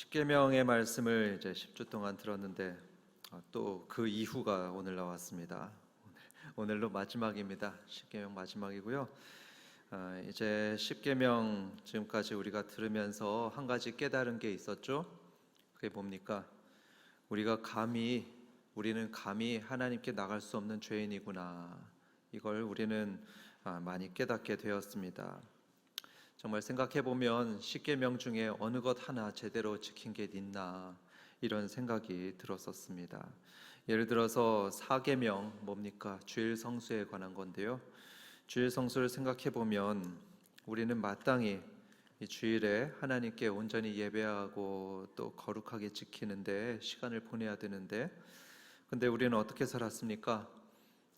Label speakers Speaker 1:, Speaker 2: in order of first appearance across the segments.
Speaker 1: 십계명의 말씀을 이제 10주 동안 들었는데 또 그 이후가 오늘 나왔습니다. 오늘로 마지막입니다. 십계명 마지막이고요. 이제 십계명 지금까지 우리가 들으면서 한 가지 깨달은 게 있었죠. 그게 뭡니까? 우리는 감히 하나님께 나갈 수 없는 죄인이구나. 이걸 우리는 많이 깨닫게 되었습니다. 정말 생각해 보면 십계명 중에 어느 것 하나 제대로 지킨 게 있나 이런 생각이 들었었습니다. 예를 들어서 사계명 뭡니까? 주일 성수에 관한 건데요. 주일 성수를 생각해 보면 우리는 마땅히 이 주일에 하나님께 온전히 예배하고 또 거룩하게 지키는데 시간을 보내야 되는데, 근데 우리는 어떻게 살았습니까?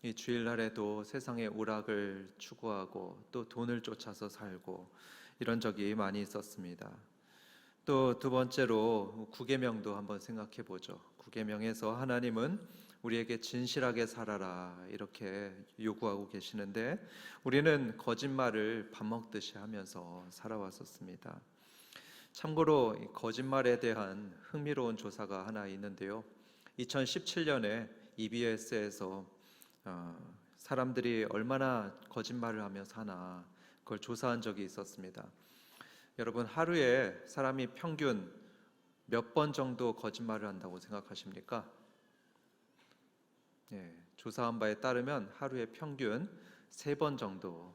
Speaker 1: 이 주일날에도 세상의 오락을 추구하고 또 돈을 쫓아서 살고 이런 적이 많이 있었습니다. 또 두 번째로 구계명도 한번 생각해 보죠. 구계명에서 하나님은 우리에게 진실하게 살아라 이렇게 요구하고 계시는데 우리는 거짓말을 밥 먹듯이 하면서 살아왔었습니다. 참고로 이 거짓말에 대한 흥미로운 조사가 하나 있는데요. 2017년에 EBS에서 사람들이 얼마나 거짓말을 하며 사나 그걸 조사한 적이 있었습니다. 여러분, 하루에 사람이 평균 몇 번 정도 거짓말을 한다고 생각하십니까? 조사한 바에 따르면 하루에 평균 3번 정도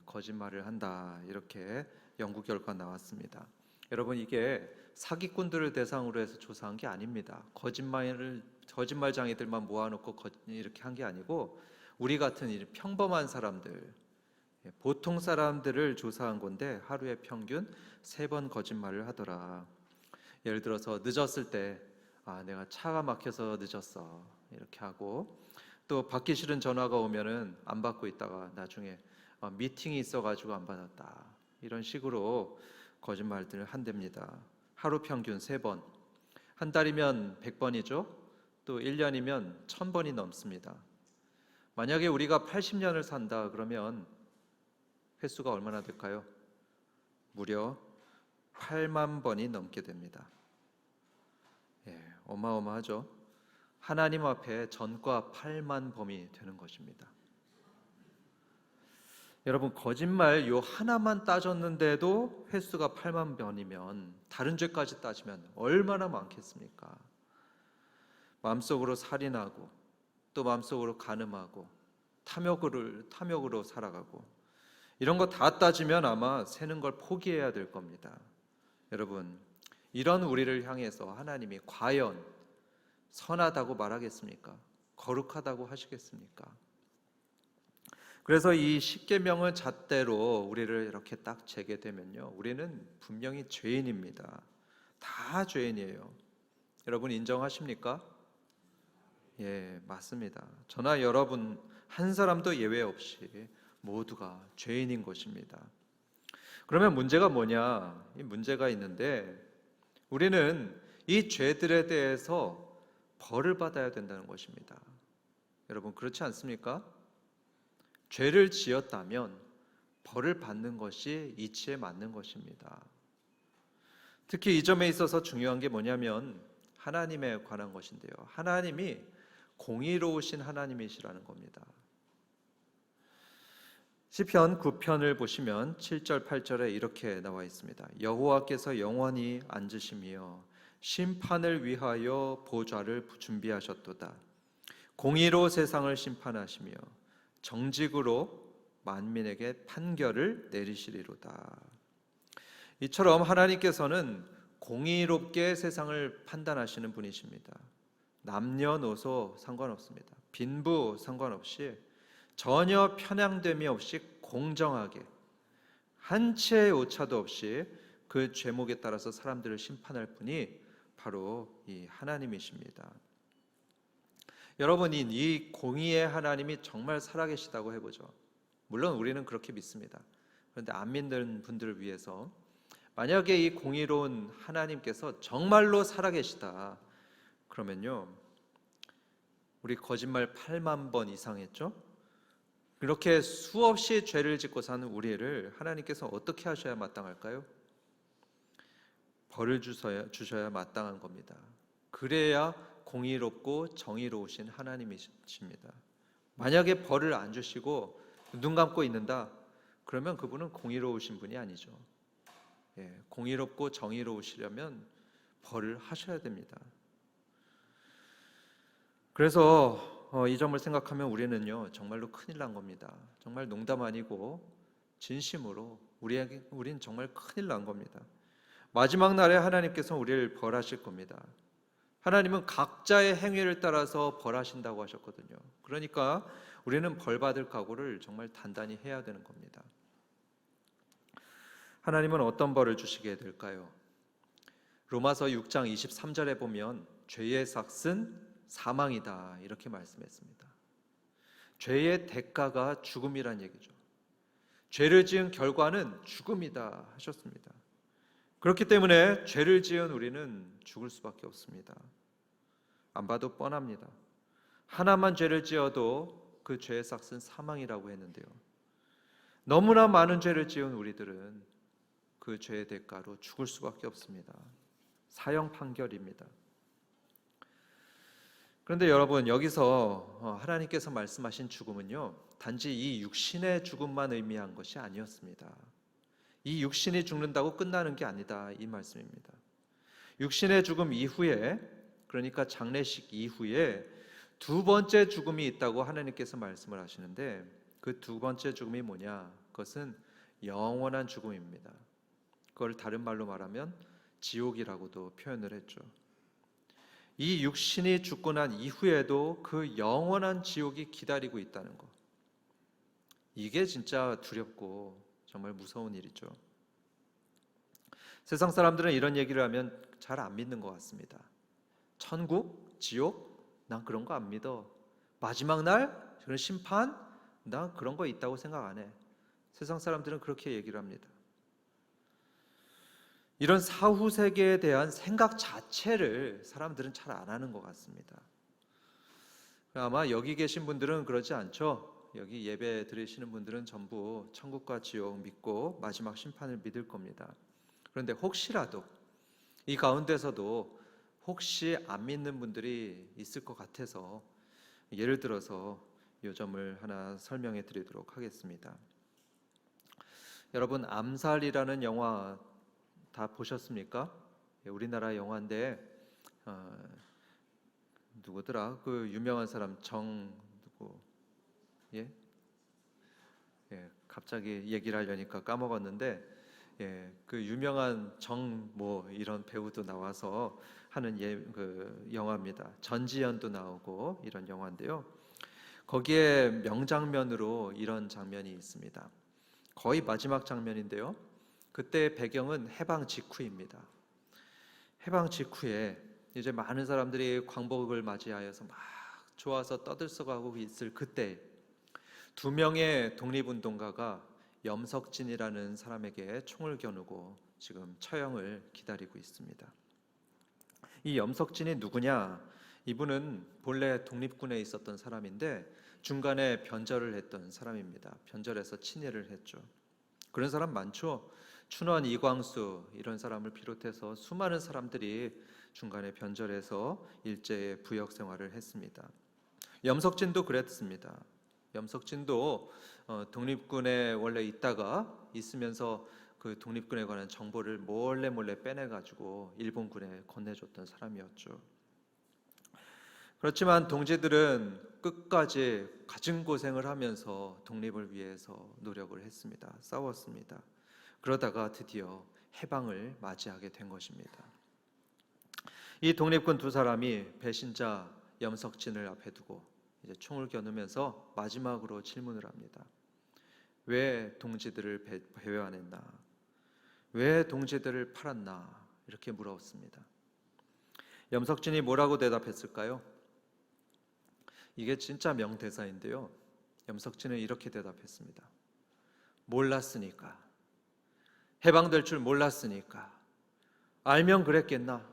Speaker 1: 거짓말을 한다 이렇게 연구 결과 나왔습니다. 여러분, 이게 사기꾼들을 대상으로 해서 조사한 게 아닙니다. 거짓말장애들만 모아놓고 이렇게 한 게 아니고 우리 같은 평범한 사람들, 보통 사람들을 조사한 건데 하루에 평균 3번 거짓말을 하더라. 예를 들어서 늦었을 때 내가 차가 막혀서 늦었어 이렇게 하고, 또 받기 싫은 전화가 오면은 안 받고 있다가 나중에 미팅이 있어가지고 안 받았다 이런 식으로 거짓말들을 한답니다. 하루 평균 3번, 한 달이면 100번이죠. 또 1년이면 1000번이 넘습니다. 만약에 우리가 80년을 산다 그러면 횟수가 얼마나 될까요? 무려 8만 번이 넘게 됩니다. 어마어마하죠. 하나님 앞에 전과 8만 범이 되는 것입니다. 여러분, 거짓말 요 하나만 따졌는데도 횟수가 8만 번이면 다른 죄까지 따지면 얼마나 많겠습니까? 마음속으로 살인하고 또 마음속으로 간음하고 탐욕으로 살아가고 이런 거 다 따지면 아마 세는 걸 포기해야 될 겁니다. 여러분, 이런 우리를 향해서 하나님이 과연 선하다고 말하겠습니까? 거룩하다고 하시겠습니까? 그래서 이 십계명을 잣대로 우리를 이렇게 딱 재게 되면요, 우리는 분명히 죄인입니다. 다 죄인이에요. 여러분 인정하십니까? 예, 맞습니다. 저나 여러분 한 사람도 예외 없이 모두가 죄인인 것입니다. 그러면 문제가 뭐냐? 이 문제가 있는데 우리는 이 죄들에 대해서 벌을 받아야 된다는 것입니다. 여러분, 그렇지 않습니까? 죄를 지었다면 벌을 받는 것이 이치에 맞는 것입니다. 특히 이 점에 있어서 중요한 게 뭐냐면 하나님에 관한 것인데요. 하나님이 공의로우신 하나님이시라는 겁니다. 시편 9편을 보시면 7절 8절에 이렇게 나와 있습니다. 여호와께서 영원히 앉으시며 심판을 위하여 보좌를 준비하셨도다. 공의로 세상을 심판하시며 정직으로 만민에게 판결을 내리시리로다. 이처럼 하나님께서는 공의롭게 세상을 판단하시는 분이십니다. 남녀노소 상관없습니다. 빈부 상관없이 전혀 편향됨이 없이 공정하게 한 치의 오차도 없이 그 죄목에 따라서 사람들을 심판할 분이 바로 이 하나님이십니다. 여러분, 이 공의의 하나님이 정말 살아계시다고 해보죠. 물론 우리는 그렇게 믿습니다. 그런데 안 믿는 분들을 위해서 만약에 이 공의로운 하나님께서 정말로 살아계시다 그러면요, 우리 거짓말 8만 번 이상 했죠? 그렇게 수없이 죄를 짓고 사는 우리를 하나님께서 어떻게 하셔야 마땅할까요? 벌을 주셔야 마땅한 겁니다. 그래야 공의롭고 정의로우신 하나님이십니다. 만약에 벌을 안 주시고 눈 감고 있는다, 그러면 그분은 공의로우신 분이 아니죠. 공의롭고 정의로우시려면 벌을 하셔야 됩니다. 그래서 이 점을 생각하면 우리는요 정말로 큰일 난 겁니다. 정말 농담 아니고 진심으로 우린 정말 큰일 난 겁니다. 마지막 날에 하나님께서 우리를 벌하실 겁니다. 하나님은 각자의 행위를 따라서 벌하신다고 하셨거든요. 그러니까 우리는 벌받을 각오를 정말 단단히 해야 되는 겁니다. 하나님은 어떤 벌을 주시게 될까요? 로마서 6장 23절에 보면 죄의 삭은 사망이다 이렇게 말씀했습니다. 죄의 대가가 죽음이란 얘기죠. 죄를 지은 결과는 죽음이다 하셨습니다. 그렇기 때문에 죄를 지은 우리는 죽을 수밖에 없습니다. 안 봐도 뻔합니다. 하나만 죄를 지어도 그 죄의 삭은 사망이라고 했는데요. 너무나 많은 죄를 지은 우리들은 그 죄의 대가로 죽을 수밖에 없습니다. 사형 판결입니다. 그런데 여러분, 여기서 하나님께서 말씀하신 죽음은요 단지 이 육신의 죽음만 의미한 것이 아니었습니다. 이 육신이 죽는다고 끝나는 게 아니다 이 말씀입니다. 육신의 죽음 이후에, 그러니까 장례식 이후에 두 번째 죽음이 있다고 하나님께서 말씀을 하시는데, 그 두 번째 죽음이 뭐냐? 그것은 영원한 죽음입니다. 그걸 다른 말로 말하면 지옥이라고도 표현을 했죠. 이 육신이 죽고 난 이후에도 그 영원한 지옥이 기다리고 있다는 것, 이게 진짜 두렵고 정말 무서운 일이죠. 세상 사람들은 이런 얘기를 하면 잘 안 믿는 것 같습니다. 천국, 지옥? 난 그런 거 안 믿어. 마지막 날? 그런 심판? 난 그런 거 있다고 생각 안 해. 세상 사람들은 그렇게 얘기를 합니다. 이런 사후 세계에 대한 생각 자체를 사람들은 잘 안 하는 것 같습니다. 아마 여기 계신 분들은 그러지 않죠. 여기 예배 드리시는 분들은 전부 천국과 지옥 믿고 마지막 심판을 믿을 겁니다. 그런데 혹시라도 이 가운데서도 혹시 안 믿는 분들이 있을 것 같아서 예를 들어서 이 점을 하나 설명해 드리도록 하겠습니다. 여러분, 암살이라는 영화 다 보셨습니까? 우리나라 영화인데 누구더라? 그 유명한 사람 누구? 갑자기 얘기를 하려니까 까먹었는데, 그 유명한 이런 배우도 나와서 하는 그 영화입니다. 전지현도 나오고 이런 영화인데요. 거기에 명장면으로 이런 장면이 있습니다. 거의 마지막 장면인데요. 그때 배경은 해방 직후입니다. 해방 직후에 이제 많은 사람들이 광복을 맞이하여서 막 좋아서 떠들썩하고 있을 그때 두 명의 독립운동가가 염석진이라는 사람에게 총을 겨누고 지금 처형을 기다리고 있습니다. 이 염석진이 누구냐? 이분은 본래 독립군에 있었던 사람인데 중간에 변절을 했던 사람입니다. 변절해서 친일을 했죠. 그런 사람 많죠. 춘원, 이광수 이런 사람을 비롯해서 수많은 사람들이 중간에 변절해서 일제의 부역 생활을 했습니다. 염석진도 그랬습니다. 염석진도 독립군에 원래 있으면서 그 독립군에 관한 정보를 몰래 빼내가지고 일본군에 건네줬던 사람이었죠. 그렇지만 동지들은 끝까지 갖은 고생을 하면서 독립을 위해서 노력을 했습니다. 싸웠습니다. 그러다가 드디어 해방을 맞이하게 된 것입니다. 이 독립군 두 사람이 배신자 염석진을 앞에 두고 이제 총을 겨누면서 마지막으로 질문을 합니다. 왜 동지들을 배회안했나? 왜 동지들을 팔았나? 이렇게 물었습니다. 염석진이 뭐라고 대답했을까요? 이게 진짜 명대사인데요. 염석진은 이렇게 대답했습니다. 몰랐으니까. 해방될 줄 몰랐으니까. 알면 그랬겠나?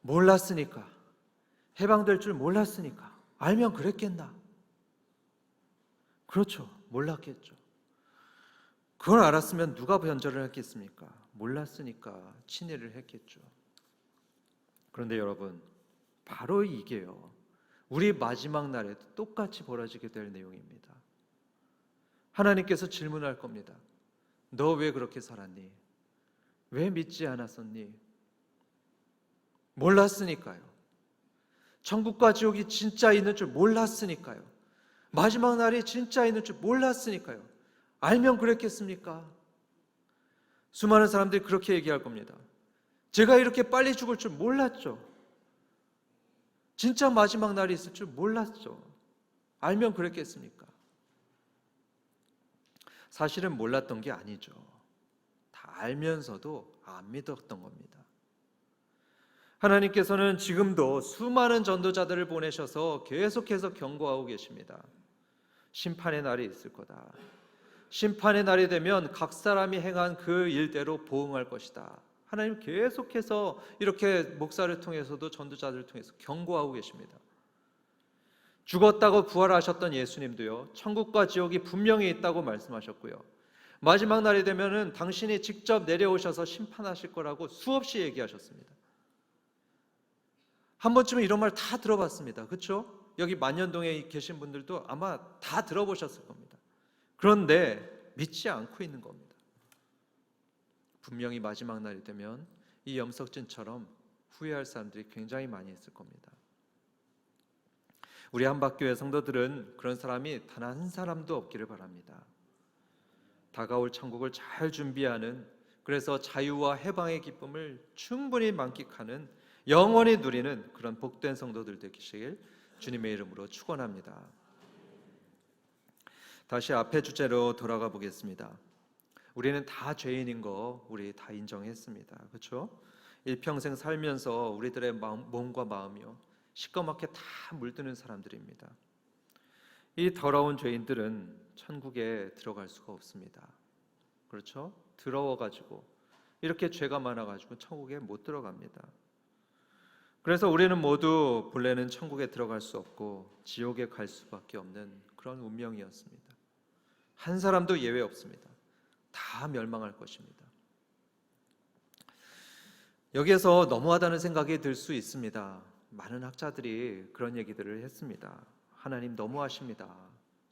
Speaker 1: 몰랐으니까. 해방될 줄 몰랐으니까. 알면 그랬겠나? 그렇죠. 몰랐겠죠. 그걸 알았으면 누가 변절을 했겠습니까? 몰랐으니까 친일을 했겠죠. 그런데 여러분, 바로 이게요, 우리 마지막 날에도 똑같이 벌어지게 될 내용입니다. 하나님께서 질문할 겁니다. 너 왜 그렇게 살았니? 왜 믿지 않았었니? 몰랐으니까요. 천국과 지옥이 진짜 있는 줄 몰랐으니까요. 마지막 날이 진짜 있는 줄 몰랐으니까요. 알면 그랬겠습니까? 수많은 사람들이 그렇게 얘기할 겁니다. 제가 이렇게 빨리 죽을 줄 몰랐죠. 진짜 마지막 날이 있을 줄 몰랐죠. 알면 그랬겠습니까? 사실은 몰랐던 게 아니죠. 다 알면서도 안 믿었던 겁니다. 하나님께서는 지금도 수많은 전도자들을 보내셔서 계속해서 경고하고 계십니다. 심판의 날이 있을 거다. 심판의 날이 되면 각 사람이 행한 그 일대로 보응할 것이다. 하나님 계속해서 이렇게 목사를 통해서도 전도자들을 통해서 경고하고 계십니다. 죽었다고 부활하셨던 예수님도요, 천국과 지옥이 분명히 있다고 말씀하셨고요, 마지막 날이 되면은 당신이 직접 내려오셔서 심판하실 거라고 수없이 얘기하셨습니다. 한 번쯤은 이런 말 다 들어봤습니다. 그렇죠? 여기 만년동에 계신 분들도 아마 다 들어보셨을 겁니다. 그런데 믿지 않고 있는 겁니다. 분명히 마지막 날이 되면 이 염석진처럼 후회할 사람들이 굉장히 많이 있을 겁니다. 우리 한박교회 성도들은 그런 사람이 단 한 사람도 없기를 바랍니다. 다가올 천국을 잘 준비하는, 그래서 자유와 해방의 기쁨을 충분히 만끽하는, 영원히 누리는 그런 복된 성도들 되시길 주님의 이름으로 축원합니다. 다시 앞의 주제로 돌아가 보겠습니다. 우리는 다 죄인인 거 우리 다 인정했습니다. 그렇죠? 일평생 살면서 우리들의 몸과 마음이요, 시꺼멓게 다 물드는 사람들입니다. 이 더러운 죄인들은 천국에 들어갈 수가 없습니다. 그렇죠? 더러워가지고, 이렇게 죄가 많아가지고 천국에 못 들어갑니다. 그래서 우리는 모두 본래는 천국에 들어갈 수 없고 지옥에 갈 수밖에 없는 그런 운명이었습니다. 한 사람도 예외 없습니다. 다 멸망할 것입니다. 여기에서 너무하다는 생각이 들 수 있습니다. 많은 학자들이 그런 얘기들을 했습니다. 하나님 너무하십니다.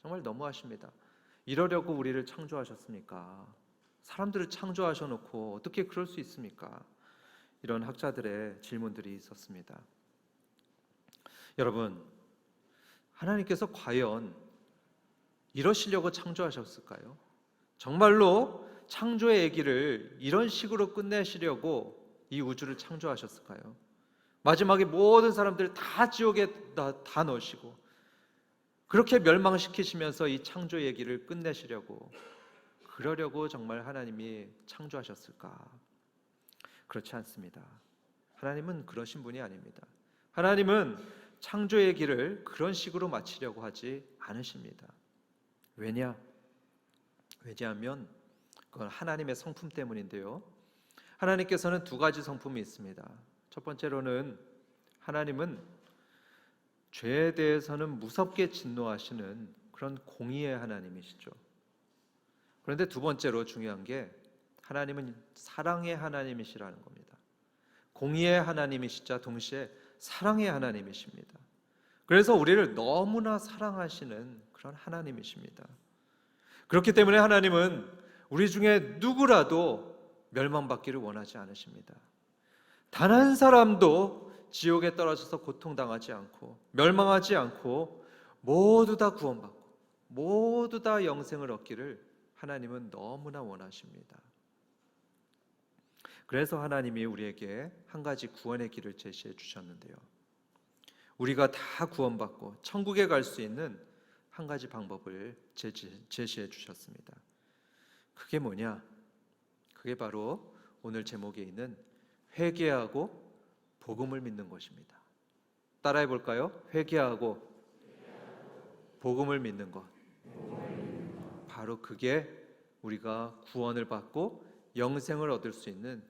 Speaker 1: 정말 너무하십니다. 이러려고 우리를 창조하셨습니까? 사람들을 창조하셔놓고 어떻게 그럴 수 있습니까? 이런 학자들의 질문들이 있었습니다. 여러분, 하나님께서 과연 이러시려고 창조하셨을까요? 정말로 창조의 얘기를 이런 식으로 끝내시려고 이 우주를 창조하셨을까요? 마지막에 모든 사람들을 다 지옥에 다 넣으시고 그렇게 멸망시키시면서 이 창조 얘기를 끝내시려고, 그러려고 정말 하나님이 창조하셨을까? 그렇지 않습니다. 하나님은 그러신 분이 아닙니다. 하나님은 창조 얘기를 그런 식으로 마치려고 하지 않으십니다. 왜냐하면 그건 하나님의 성품 때문인데요, 하나님께서는 두 가지 성품이 있습니다. 첫 번째로는 하나님은 죄에 대해서는 무섭게 진노하시는 그런 공의의 하나님이시죠. 그런데 두 번째로 중요한 게 하나님은 사랑의 하나님이시라는 겁니다. 공의의 하나님이시자 동시에 사랑의 하나님이십니다. 그래서 우리를 너무나 사랑하시는 그런 하나님이십니다. 그렇기 때문에 하나님은 우리 중에 누구라도 멸망받기를 원하지 않으십니다. 단 한 사람도 지옥에 떨어져서 고통당하지 않고 멸망하지 않고 모두 다 구원받고 모두 다 영생을 얻기를 하나님은 너무나 원하십니다. 그래서 하나님이 우리에게 한 가지 구원의 길을 제시해 주셨는데요, 우리가 다 구원받고 천국에 갈 수 있는 한 가지 방법을 제시해 주셨습니다. 그게 뭐냐? 그게 바로 오늘 제목에 있는 회개하고 복음을 믿는 것입니다. 따라해 볼까요? 회개하고 복음을 믿는 것. 바로 그게 우리가 구원을 받고 영생을 얻을 수 있는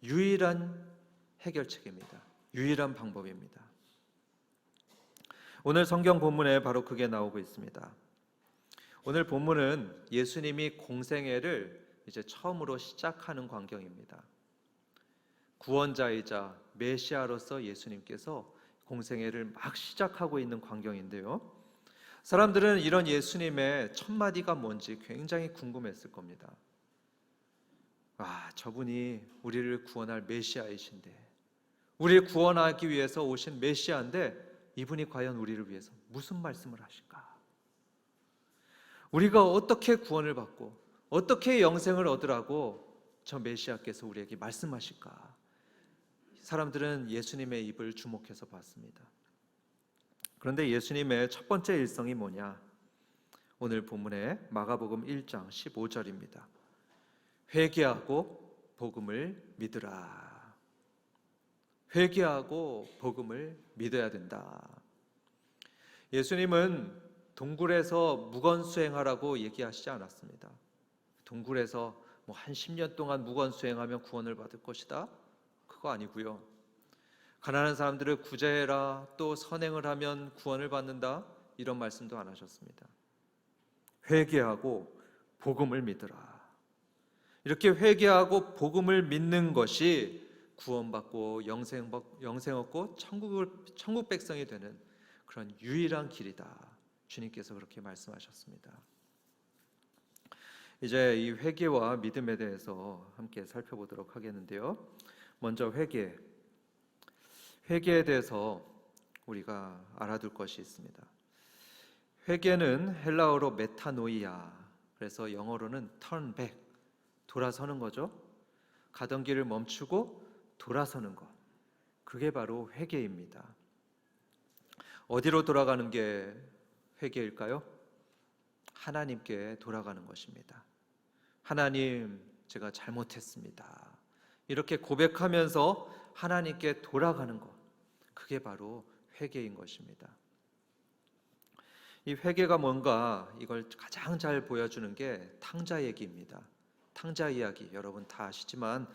Speaker 1: 유일한 해결책입니다. 유일한 방법입니다. 오늘 성경 본문에 바로 그게 나오고 있습니다. 오늘 본문은 예수님이 공생애를 이제 처음으로 시작하는 광경입니다. 구원자이자 메시아로서 예수님께서 공생애를 막 시작하고 있는 광경인데요. 사람들은 이런 예수님의 첫 마디가 뭔지 굉장히 궁금했을 겁니다. 저분이 우리를 구원할 메시아이신데, 우리를 구원하기 위해서 오신 메시아인데 이분이 과연 우리를 위해서 무슨 말씀을 하실까? 우리가 어떻게 구원을 받고 어떻게 영생을 얻으라고 저 메시아께서 우리에게 말씀하실까? 사람들은 예수님의 입을 주목해서 봤습니다. 그런데 예수님의 첫 번째 일성이 뭐냐? 오늘 본문의 마가복음 1장 15절입니다. 회개하고 복음을 믿으라. 회개하고 복음을 믿어야 된다. 예수님은 동굴에서 무건수행하라고 얘기하시지 않았습니다. 동굴에서 한 10년 동안 무건수행하면 구원을 받을 것이다, 그거 아니고요. 가난한 사람들을 구제해라, 또 선행을 하면 구원을 받는다, 이런 말씀도 안 하셨습니다. 회개하고 복음을 믿으라. 이렇게 회개하고 복음을 믿는 것이 구원받고 영생 얻고 천국 백성이 되는 그런 유일한 길이다. 주님께서 그렇게 말씀하셨습니다. 이제 이 회개와 믿음에 대해서 함께 살펴보도록 하겠는데요. 먼저 회개에 대해서 우리가 알아둘 것이 있습니다. 회개는 헬라어로 메타노이아, 그래서 영어로는 turn back, 돌아서는 거죠. 가던 길을 멈추고 돌아서는 것, 그게 바로 회개입니다. 어디로 돌아가는 게 회개일까요? 하나님께 돌아가는 것입니다. 하나님, 제가 잘못했습니다, 이렇게 고백하면서 하나님께 돌아가는 것, 그게 바로 회개인 것입니다. 이 회개가 뭔가, 이걸 가장 잘 보여주는 게 탕자 얘기입니다. 탕자 이야기 여러분 다 아시지만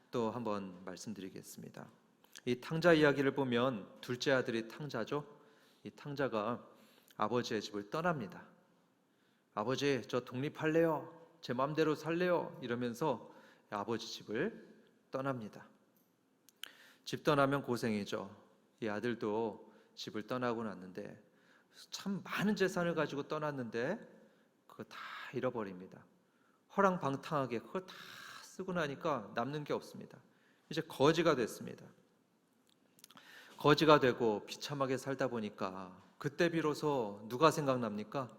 Speaker 1: 또 한번 말씀드리겠습니다. 이 탕자 이야기를 보면 둘째 아들이 탕자죠. 이 탕자가 아버지의 집을 떠납니다. 아버지, 저 독립할래요, 제 마음대로 살래요, 이러면서 아버지 집을 떠납니다. 집 떠나면 고생이죠. 이 아들도 집을 떠나고 났는데 참 많은 재산을 가지고 떠났는데 그거 다 잃어버립니다. 허랑방탕하게 그걸 다 쓰고 나니까 남는 게 없습니다. 이제 거지가 됐습니다. 거지가 되고 비참하게 살다 보니까 그때 비로소 누가 생각납니까?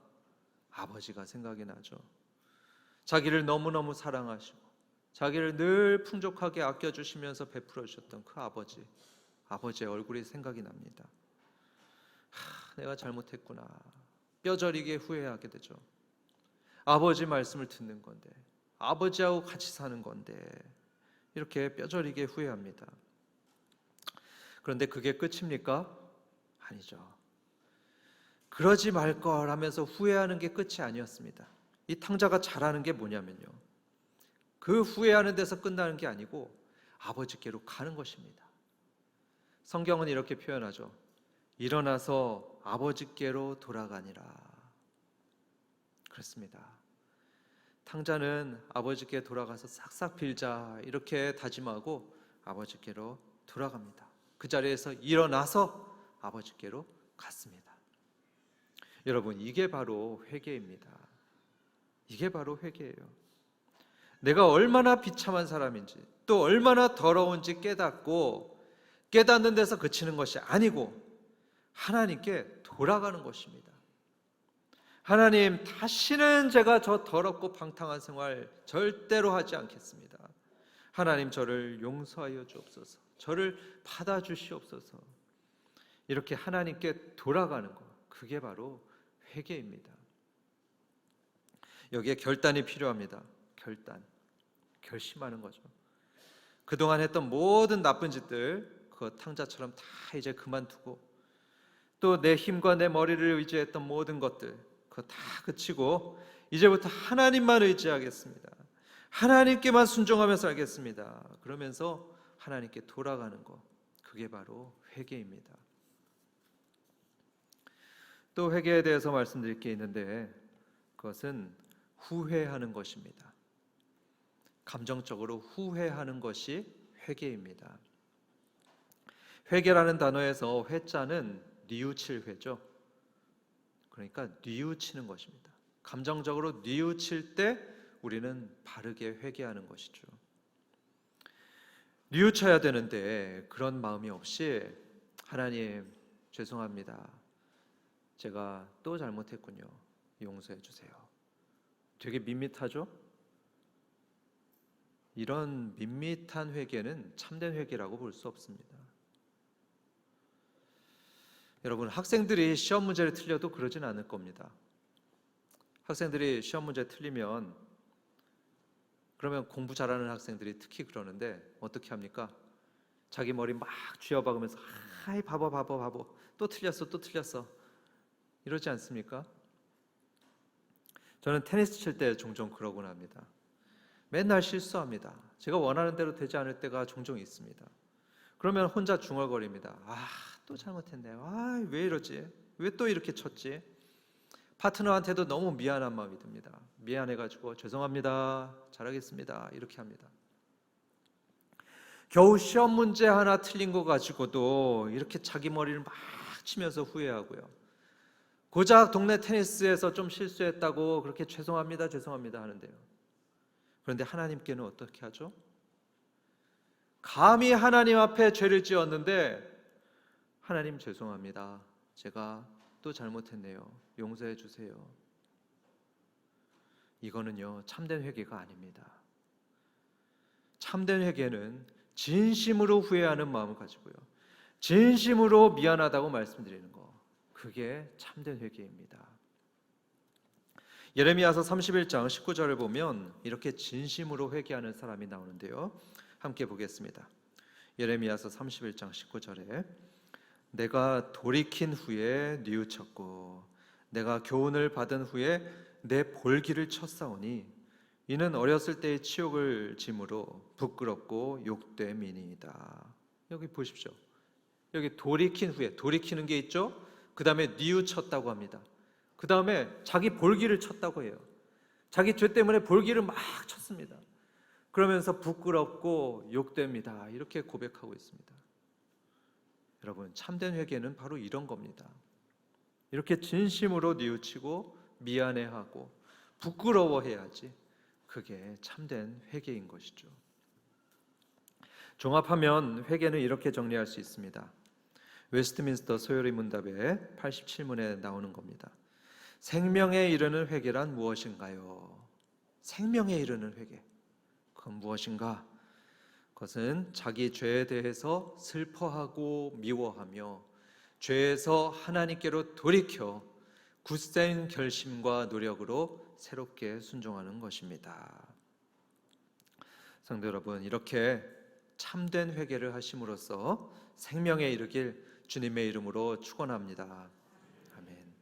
Speaker 1: 아버지가 생각이 나죠. 자기를 너무너무 사랑하시고 자기를 늘 풍족하게 아껴주시면서 베풀어 주셨던 그 아버지의 얼굴이 생각이 납니다. 내가 잘못했구나, 뼈저리게 후회하게 되죠. 아버지 말씀을 듣는 건데, 아버지하고 같이 사는 건데, 이렇게 뼈저리게 후회합니다. 그런데 그게 끝입니까? 아니죠. 그러지 말 걸 하면서 후회하는 게 끝이 아니었습니다. 이 탕자가 잘하는 게 뭐냐면요, 그 후회하는 데서 끝나는 게 아니고 아버지께로 가는 것입니다. 성경은 이렇게 표현하죠. 일어나서 아버지께로 돌아가니라. 그렇습니다. 탕자는 아버지께 돌아가서 싹싹 빌자 이렇게 다짐하고 아버지께로 돌아갑니다. 그 자리에서 일어나서 아버지께로 갔습니다. 여러분, 이게 바로 회개입니다. 이게 바로 회개예요. 내가 얼마나 비참한 사람인지, 또 얼마나 더러운지 깨닫는 데서 그치는 것이 아니고 하나님께 돌아가는 것입니다. 하나님, 다시는 제가 저 더럽고 방탕한 생활 절대로 하지 않겠습니다. 하나님, 저를 용서하여 주옵소서, 저를 받아주시옵소서. 이렇게 하나님께 돌아가는 것, 그게 바로 회개입니다. 여기에 결단이 필요합니다. 결심하는 거죠. 그동안 했던 모든 나쁜 짓들, 그 탕자처럼 다 이제 그만두고, 또 내 힘과 내 머리를 의지했던 모든 것들, 그거 다 그치고 이제부터 하나님만 의지하겠습니다. 하나님께만 순종하며 살겠습니다. 그러면서 하나님께 돌아가는 것, 그게 바로 회개입니다. 또 회개에 대해서 말씀드릴 게 있는데, 그것은 후회하는 것입니다. 감정적으로 후회하는 것이 회개입니다. 회개라는 단어에서 회자는 뉘우칠 회죠. 그러니까 뉘우치는 것입니다. 감정적으로 뉘우칠 때 우리는 바르게 회개하는 것이죠. 뉘우쳐야 되는데 그런 마음이 없이 하나님 죄송합니다. 제가 또 잘못했군요. 용서해 주세요. 되게 밋밋하죠? 이런 밋밋한 회개는 참된 회개라고 볼 수 없습니다. 여러분, 학생들이 시험 문제를 틀려도 그러진 않을 겁니다. 학생들이 시험 문제 틀리면 그러면 공부 잘하는 학생들이 특히 그러는데 어떻게 합니까? 자기 머리 막 쥐어박으면서 아이 바보 또 틀렸어 이러지 않습니까? 저는 테니스 칠 때 종종 그러곤 합니다. 맨날 실수합니다. 제가 원하는 대로 되지 않을 때가 종종 있습니다. 그러면 혼자 중얼거립니다. 또 잘못했네요. 왜 이러지? 왜 또 이렇게 쳤지? 파트너한테도 너무 미안한 마음이 듭니다. 미안해가지고 죄송합니다. 잘하겠습니다. 이렇게 합니다. 겨우 시험 문제 하나 틀린 거 가지고도 이렇게 자기 머리를 막 치면서 후회하고요. 고작 동네 테니스에서 좀 실수했다고 그렇게 죄송합니다 하는데요. 그런데 하나님께는 어떻게 하죠? 감히 하나님 앞에 죄를 지었는데 하나님 죄송합니다. 제가 또 잘못했네요. 용서해 주세요. 이거는요, 참된 회개가 아닙니다. 참된 회개는 진심으로 후회하는 마음을 가지고요, 진심으로 미안하다고 말씀드리는 거, 그게 참된 회개입니다. 예레미야서 31장 19절을 보면 이렇게 진심으로 회개하는 사람이 나오는데요, 함께 보겠습니다. 예레미야서 31장 19절에 내가 돌이킨 후에 뉘우쳤고 내가 교훈을 받은 후에 내 볼기를 쳤사오니 이는 어렸을 때의 치욕을 짐으로 부끄럽고 욕됨이니이다. 여기 보십시오. 여기 돌이킨 후에, 돌이키는 게 있죠. 그 다음에 뉘우쳤다고 합니다. 그 다음에 자기 볼기를 쳤다고 해요. 자기 죄 때문에 볼기를 막 쳤습니다. 그러면서 부끄럽고 욕됩니다. 이렇게 고백하고 있습니다. 여러분, 참된 회개는 바로 이런 겁니다. 이렇게 진심으로 뉘우치고 미안해하고 부끄러워해야지 그게 참된 회개인 것이죠. 종합하면 회개는 이렇게 정리할 수 있습니다. 웨스트민스터 소요리 문답의 87문에 나오는 겁니다. 생명에 이르는 회개란 무엇인가요? 생명에 이르는 회개, 그건 무엇인가? 그것은 자기 죄에 대해서 슬퍼하고 미워하며 죄에서 하나님께로 돌이켜 굳센 결심과 노력으로 새롭게 순종하는 것입니다. 성도 여러분, 이렇게 참된 회개를 하심으로써 생명에 이르길 주님의 이름으로 축원합니다. 아멘.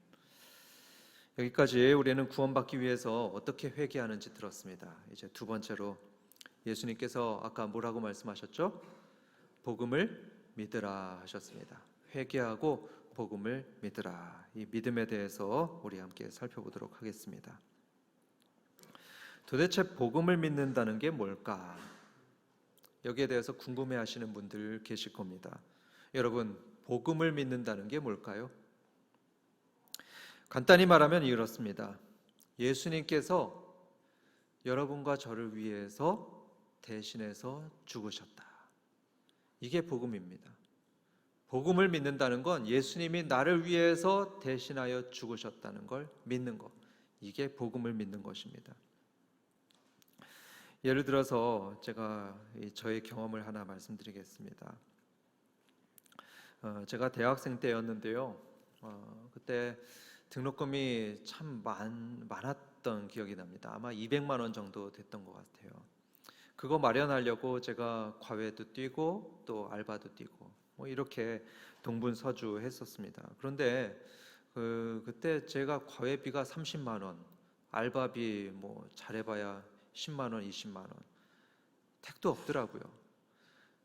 Speaker 1: 여기까지 우리는 구원받기 위해서 어떻게 회개하는지 들었습니다. 이제 두 번째로 예수님께서 아까 뭐라고 말씀하셨죠? 복음을 믿으라 하셨습니다. 회개하고 복음을 믿으라. 이 믿음에 대해서 우리 함께 살펴보도록 하겠습니다. 도대체 복음을 믿는다는 게 뭘까? 여기에 대해서 궁금해하시는 분들 계실 겁니다. 여러분, 복음을 믿는다는 게 뭘까요? 간단히 말하면 이렇습니다. 예수님께서 여러분과 저를 위해서 대신해서 죽으셨다. 이게 복음입니다. 복음을 믿는다는 건 예수님이 나를 위해서 대신하여 죽으셨다는 걸 믿는 것. 이게 복음을 믿는 것입니다. 예를 들어서 제가 저의 경험을 하나 말씀드리겠습니다. 제가 대학생 때였는데요. 그때 등록금이 참 많았던 기억이 납니다. 아마 200만 원 정도 됐던 것 같아요. 그거 마련하려고 제가 과외도 뛰고 또 알바도 뛰고 이렇게 동분서주 했었습니다. 그런데 그때 제가 과외비가 30만 원, 알바비 잘해봐야 10만 원, 20만 원, 택도 없더라고요.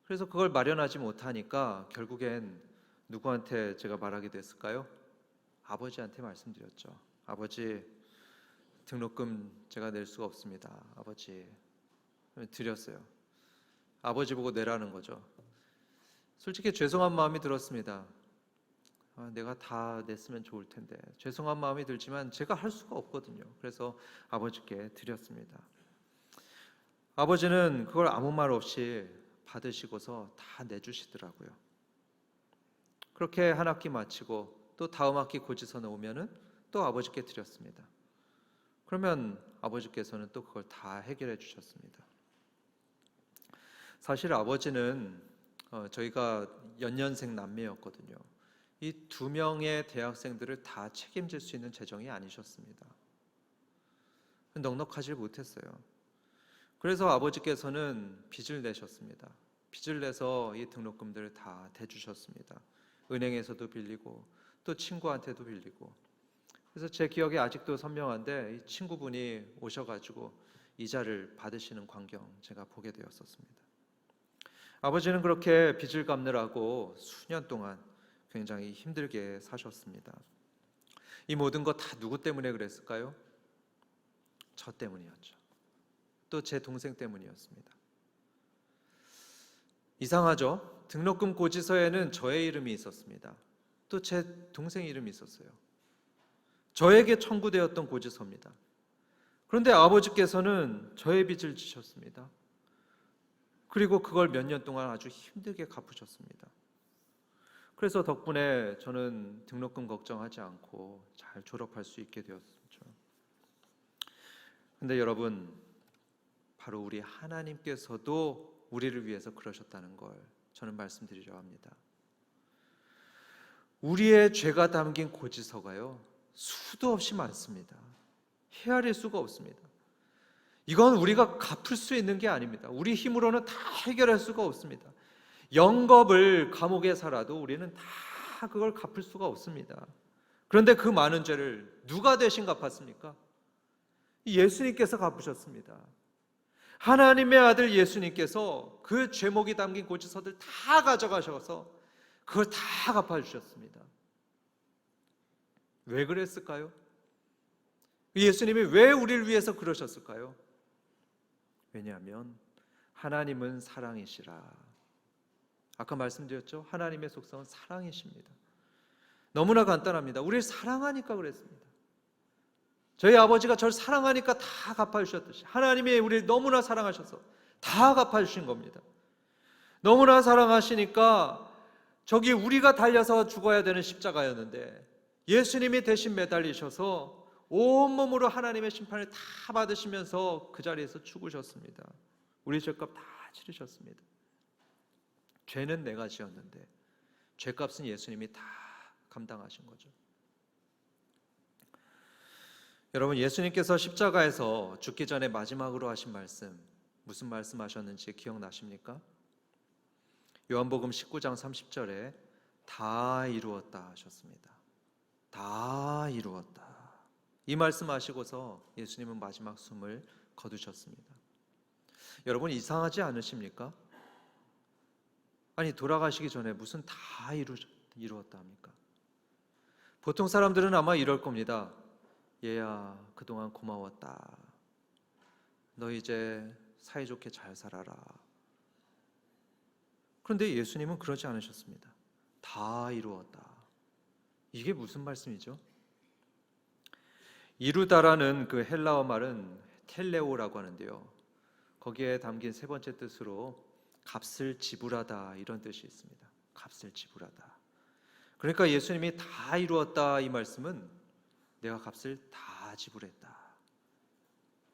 Speaker 1: 그래서 그걸 마련하지 못하니까 결국엔 누구한테 제가 말하게 됐을까요? 아버지한테 말씀드렸죠. 아버지, 등록금 제가 낼 수가 없습니다. 아버지, 드렸어요. 아버지 보고 내라는 거죠. 솔직히 죄송한 마음이 들었습니다. 내가 다 냈으면 좋을 텐데 죄송한 마음이 들지만 제가 할 수가 없거든요. 그래서 아버지께 드렸습니다. 아버지는 그걸 아무 말 없이 받으시고서 다 내주시더라고요. 그렇게 한 학기 마치고 또 다음 학기 고지서는 오면은 또 아버지께 드렸습니다. 그러면 아버지께서는 또 그걸 다 해결해 주셨습니다. 사실 아버지는 저희가 연년생 남매였거든요. 이 두 명의 대학생들을 다 책임질 수 있는 재정이 아니셨습니다. 넉넉하지 못했어요. 그래서 아버지께서는 빚을 내셨습니다. 빚을 내서 이 등록금들을 다 대주셨습니다. 은행에서도 빌리고 또 친구한테도 빌리고. 그래서 제 기억에 아직도 선명한데 이 친구분이 오셔가지고 이자를 받으시는 광경 제가 보게 되었었습니다. 아버지는 그렇게 빚을 갚느라고 수년 동안 굉장히 힘들게 사셨습니다. 이 모든 것 다 누구 때문에 그랬을까요? 저 때문이었죠. 또 제 동생 때문이었습니다. 이상하죠? 등록금 고지서에는 저의 이름이 있었습니다. 또 제 동생 이름이 있었어요. 저에게 청구되었던 고지서입니다. 그런데 아버지께서는 저의 빚을 지셨습니다. 그리고 그걸 몇 년 동안 아주 힘들게 갚으셨습니다. 그래서 덕분에 저는 등록금 걱정하지 않고 잘 졸업할 수 있게 되었죠. 근데 여러분, 바로 우리 하나님께서도 우리를 위해서 그러셨다는 걸 저는 말씀드리려 합니다. 우리의 죄가 담긴 고지서가요, 수도 없이 많습니다. 헤아릴 수가 없습니다. 이건 우리가 갚을 수 있는 게 아닙니다. 우리 힘으로는 다 해결할 수가 없습니다. 영겁을 감옥에 살아도 우리는 다 그걸 갚을 수가 없습니다. 그런데 그 많은 죄를 누가 대신 갚았습니까? 예수님께서 갚으셨습니다. 하나님의 아들 예수님께서 그 죄목이 담긴 고지서들 다 가져가셔서 그걸 다 갚아주셨습니다. 왜 그랬을까요? 예수님이 왜 우리를 위해서 그러셨을까요? 왜냐하면 하나님은 사랑이시라. 아까 말씀드렸죠? 하나님의 속성은 사랑이십니다. 너무나 간단합니다. 우리를 사랑하니까 그랬습니다. 저희 아버지가 저를 사랑하니까 다 갚아주셨듯이 하나님이 우리를 너무나 사랑하셔서 다 갚아주신 겁니다. 너무나 사랑하시니까 저기 우리가 달려서 죽어야 되는 십자가였는데 예수님이 대신 매달리셔서 온몸으로 하나님의 심판을 다 받으시면서 그 자리에서 죽으셨습니다. 우리 죄값 다 치르셨습니다. 죄는 내가 지었는데 죄값은 예수님이 다 감당하신 거죠. 여러분, 예수님께서 십자가에서 죽기 전에 마지막으로 하신 말씀, 무슨 말씀 하셨는지 기억나십니까? 요한복음 19장 30절에 다 이루었다 하셨습니다. 다 이루었다. 이 말씀 하시고서 예수님은 마지막 숨을 거두셨습니다. 여러분, 이상하지 않으십니까? 아니, 돌아가시기 전에 무슨 다 이루었다 합니까? 보통 사람들은 아마 이럴 겁니다. 얘야, 그동안 고마웠다. 너 이제 사이좋게 잘 살아라. 그런데 예수님은 그러지 않으셨습니다. 다 이루었다. 이게 무슨 말씀이죠? 이루다라는 그 헬라어 말은 텔레오라고 하는데요, 거기에 담긴 세 번째 뜻으로 값을 지불하다, 이런 뜻이 있습니다. 값을 지불하다. 그러니까 예수님이 다 이루었다, 이 말씀은 내가 값을 다 지불했다,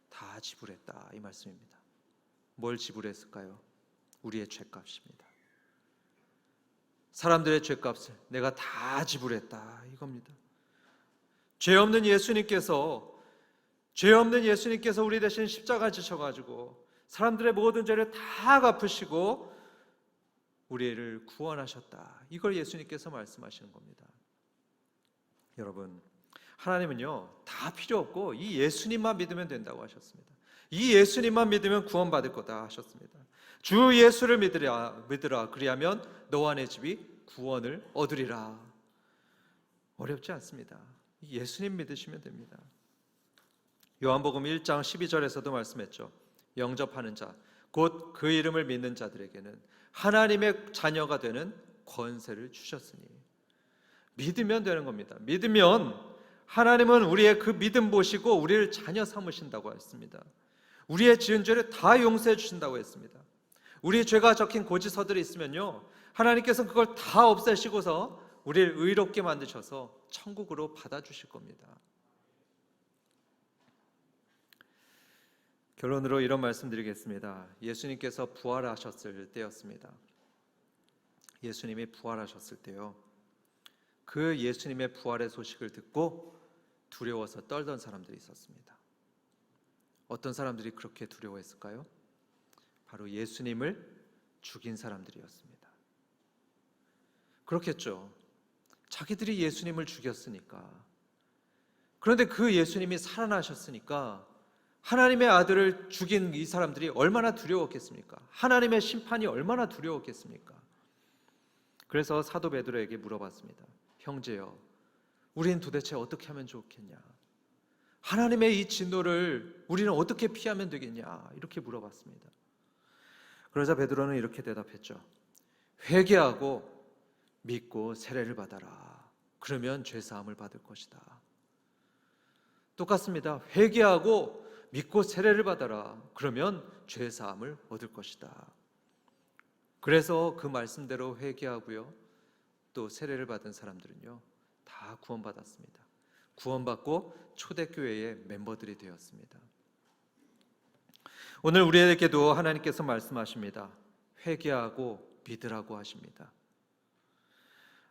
Speaker 1: 다 지불했다, 이 말씀입니다. 뭘 지불했을까요? 우리의 죄값입니다. 사람들의 죄값을 내가 다 지불했다, 이겁니다. 죄 없는 예수님께서 우리 대신 십자가 지셔가지고 사람들의 모든 죄를 다 갚으시고 우리를 구원하셨다, 이걸 예수님께서 말씀하시는 겁니다. 여러분, 하나님은요, 다 필요 없고 이 예수님만 믿으면 된다고 하셨습니다. 이 예수님만 믿으면 구원받을 거다 하셨습니다. 주 예수를 믿으라 그리하면 너와 내 집이 구원을 얻으리라. 어렵지 않습니다. 예수님 믿으시면 됩니다. 요한복음 1장 12절에서도 말씀했죠. 영접하는 자, 곧 그 이름을 믿는 자들에게는 하나님의 자녀가 되는 권세를 주셨으니. 믿으면 되는 겁니다. 믿으면 하나님은 우리의 그 믿음 보시고 우리를 자녀 삼으신다고 했습니다. 우리의 지은 죄를 다 용서해 주신다고 했습니다. 우리 죄가 적힌 고지서들이 있으면요, 하나님께서 그걸 다 없애시고서 우리를 의롭게 만드셔서 천국으로 받아주실 겁니다. 결론으로 이런 말씀드리겠습니다. 예수님께서 부활하셨을 때였습니다. 예수님이 부활하셨을 때요, 그 예수님의 부활의 소식을 듣고 두려워서 떨던 사람들이 있었습니다. 어떤 사람들이 그렇게 두려워했을까요? 바로 예수님을 죽인 사람들이었습니다. 그렇겠죠. 자기들이 예수님을 죽였으니까. 그런데 그 예수님이 살아나셨으니까 하나님의 아들을 죽인 이 사람들이 얼마나 두려웠겠습니까? 하나님의 심판이 얼마나 두려웠겠습니까? 그래서 사도 베드로에게 물어봤습니다. 형제여, 우린 도대체 어떻게 하면 좋겠냐? 하나님의 이 진노를 우리는 어떻게 피하면 되겠냐? 이렇게 물어봤습니다. 그러자 베드로는 이렇게 대답했죠. 회개하고 믿고 세례를 받아라. 그러면 죄사함을 받을 것이다. 똑같습니다. 회개하고 믿고 세례를 받아라. 그러면 죄사함을 얻을 것이다. 그래서 그 말씀대로 회개하고요, 또 세례를 받은 사람들은요, 다 구원받았습니다. 구원받고 초대교회의 멤버들이 되었습니다. 오늘 우리에게도 하나님께서 말씀하십니다. 회개하고 믿으라고 하십니다.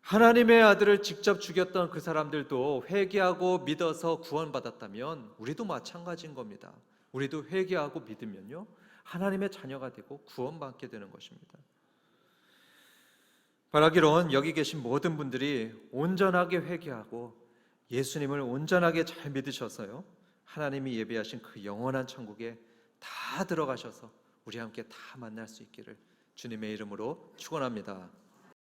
Speaker 1: 하나님의 아들을 직접 죽였던 그 사람들도 회개하고 믿어서 구원받았다면 우리도 마찬가지인 겁니다. 우리도 회개하고 믿으면요, 하나님의 자녀가 되고 구원받게 되는 것입니다. 바라기로는 여기 계신 모든 분들이 온전하게 회개하고 예수님을 온전하게 잘 믿으셔서요, 하나님이 예비하신 그 영원한 천국에 다 들어가셔서 우리 함께 다 만날 수 있기를 주님의 이름으로 축원합니다.